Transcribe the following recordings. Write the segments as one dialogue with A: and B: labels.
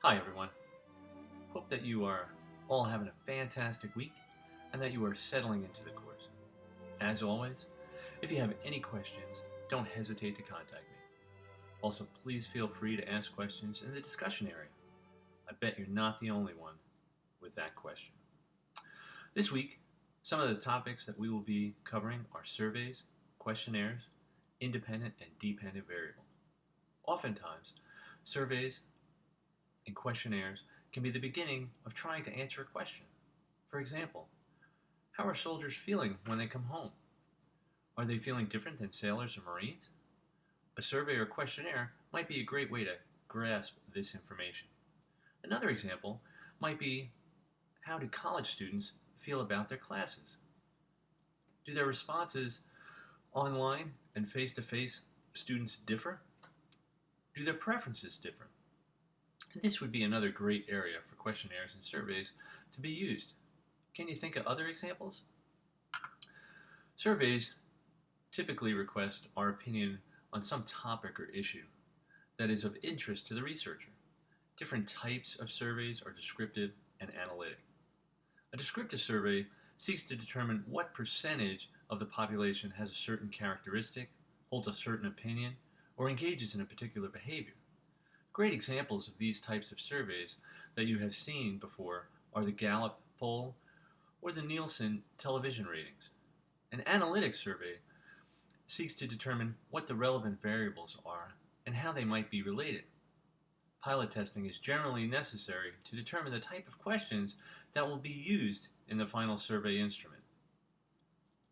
A: Hi, everyone. Hope that you are all having a fantastic week and that you are settling into the course. As always, if you have any questions, don't hesitate to contact me. Also, please feel free to ask questions in the discussion area. I bet you're not the only one with that question. This week, some of the topics that we will be covering are surveys, questionnaires, independent and dependent variable. Oftentimes, surveys and questionnaires can be the beginning of trying to answer a question. For example, how are soldiers feeling when they come home? Are they feeling different than sailors or Marines? A survey or questionnaire might be a great way to grasp this information. Another example might be, how do college students feel about their classes? Do their responses online and face-to-face students differ? Do their preferences differ? This would be another great area for questionnaires and surveys to be used. Can you think of other examples? Surveys typically request our opinion on some topic or issue that is of interest to the researcher. Different types of surveys are descriptive and analytic. A descriptive survey seeks to determine what percentage of the population has a certain characteristic, holds a certain opinion, or engages in a particular behavior. Great examples of these types of surveys that you have seen before are the Gallup poll or the Nielsen television ratings. An analytic survey seeks to determine what the relevant variables are and how they might be related. Pilot testing is generally necessary to determine the type of questions that will be used in the final survey instrument.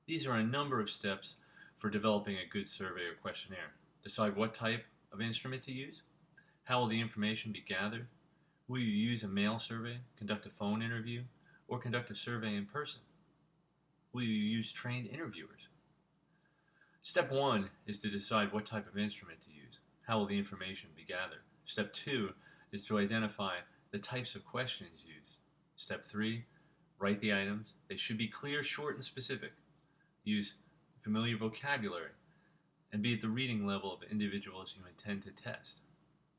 A: These are a number of steps for developing a good survey or questionnaire. Decide what type of instrument to use. How will the information be gathered? Will you use a mail survey, conduct a phone interview, or conduct a survey in person? Will you use trained interviewers? Step 1 is to decide what type of instrument to use. How will the information be gathered? Step 2 is to identify the types of questions used. Step 3, write the items. They should be clear, short, and specific. Use familiar vocabulary and be at the reading level of individuals you intend to test.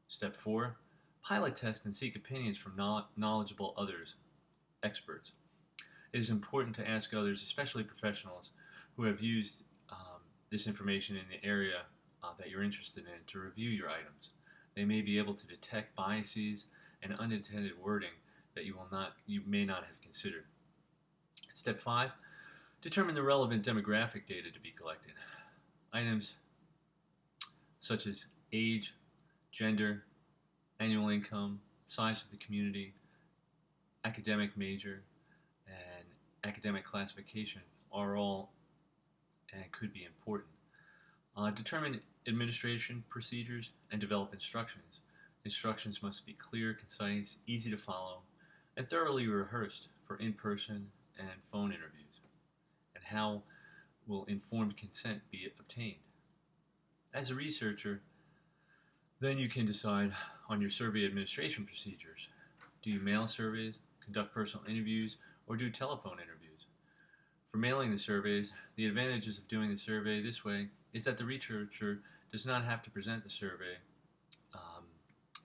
A: Step 4, pilot test and seek opinions from knowledgeable others, experts. It is important to ask others, especially professionals, who have used this information in the area that you're interested in to review your items. They may be able to detect biases and unintended wording that you may not have considered. Step 5, determine the relevant demographic data to be collected. Items such as age, gender, annual income, size of the community, academic major, and academic classification are all and could be important. Determine administration procedures and develop instructions. Instructions must be clear, concise, easy to follow, and thoroughly rehearsed for in-person and phone interviews. And how will informed consent be obtained? As a researcher, then you can decide on your survey administration procedures. Do you mail surveys, conduct personal interviews, or do telephone interviews? For mailing the surveys, the advantages of doing the survey this way is that the researcher does not have to present the survey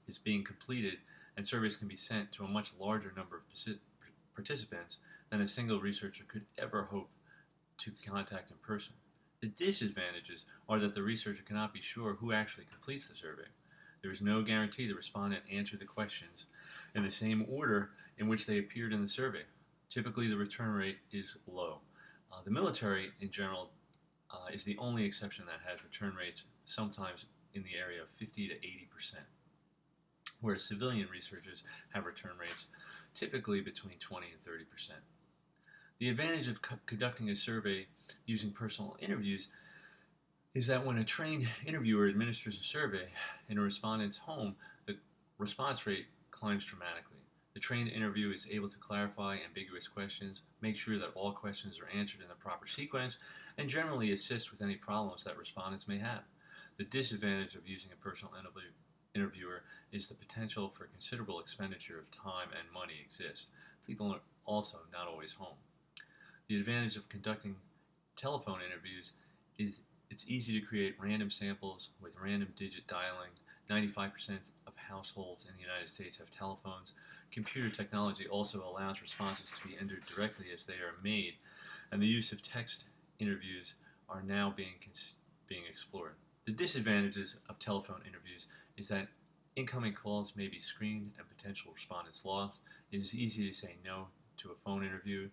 A: is being completed, and surveys can be sent to a much larger number of participants than a single researcher could ever hope to contact in person. The disadvantages are that the researcher cannot be sure who actually completes the survey. There is no guarantee the respondent answered the questions in the same order in which they appeared in the survey. Typically, the return rate is low. The military, in general, is the only exception that has return rates sometimes in the area of 50 to 80%, whereas civilian researchers have return rates typically between 20 and 30%. The advantage of conducting a survey using personal interviews is that when a trained interviewer administers a survey in a respondent's home, the response rate climbs dramatically. The trained interviewer is able to clarify ambiguous questions, make sure that all questions are answered in the proper sequence, and generally assist with any problems that respondents may have. The disadvantage of using a personal interviewer is the potential for considerable expenditure of time and money exists. People are also not always home. The advantage of conducting telephone interviews is it's easy to create random samples with random digit dialing. 95% of households in the United States have telephones. Computer technology also allows responses to be entered directly as they are made, and the use of text interviews are now being explored. The disadvantages of telephone interviews is that incoming calls may be screened and potential respondents lost. It is easy to say no to a phone interview.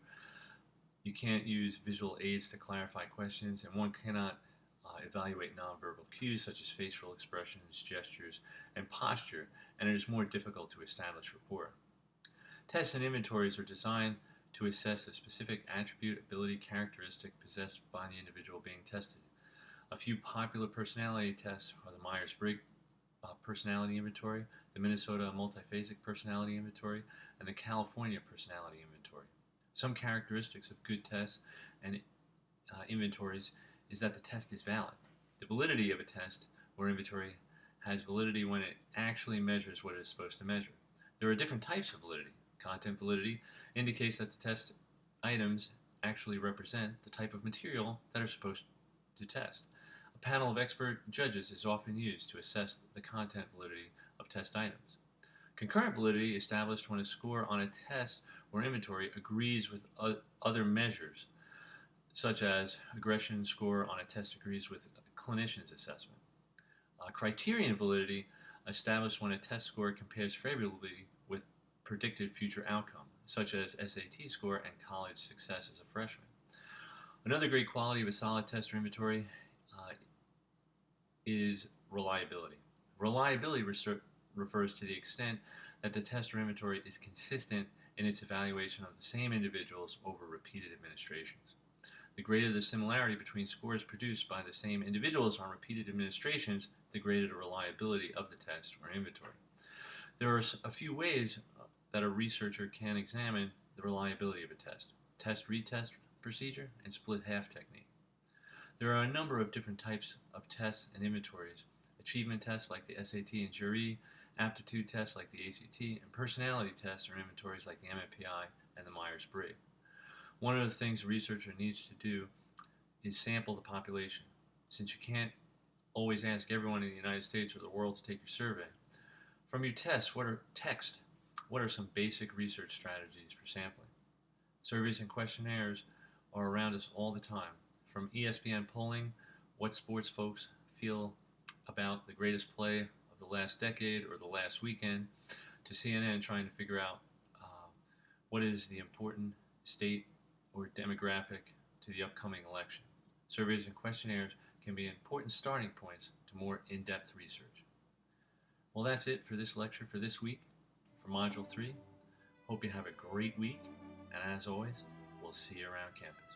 A: You can't use visual aids to clarify questions, and one cannot evaluate nonverbal cues such as facial expressions, gestures, and posture, and it is more difficult to establish rapport. Tests and inventories are designed to assess a specific attribute, ability, characteristic possessed by the individual being tested. A few popular personality tests are the Myers-Briggs Personality Inventory, the Minnesota Multiphasic Personality Inventory, and the California Personality Inventory. Some characteristics of good tests and inventories is that the test is valid. The validity of a test or inventory has validity when it actually measures what it is supposed to measure. There are different types of validity. Content validity indicates that the test items actually represent the type of material that are supposed to test. A panel of expert judges is often used to assess the content validity of test items. Concurrent validity is established when a score on a test or inventory agrees with other measures, such as aggression score on a test agrees with a clinician's assessment. Criterion validity established when a test score compares favorably with predicted future outcome, such as SAT score and college success as a freshman. Another great quality of a solid test or inventory is reliability. Reliability refers to the extent that the test or inventory is consistent in its evaluation of the same individuals over repeated administrations. The greater the similarity between scores produced by the same individuals on repeated administrations, the greater the reliability of the test or inventory. There are a few ways that a researcher can examine the reliability of a test: test-retest procedure and split-half technique. There are a number of different types of tests and inventories: achievement tests like the SAT and jury, aptitude tests like the ACT, and personality tests or inventories like the MMPI and the Myers-Briggs. One of the things a researcher needs to do is sample the population. Since you can't always ask everyone in the United States or the world to take your survey, from your tests, what are some basic research strategies for sampling? Surveys and questionnaires are around us all the time. From ESPN polling what sports folks feel about the greatest play of the last decade or the last weekend, to CNN trying to figure out what is the important state or demographic to the upcoming election. Surveys and questionnaires can be important starting points to more in-depth research. Well, that's it for this lecture for this week, for Module 3. Hope you have a great week, and as always, we'll see you around campus.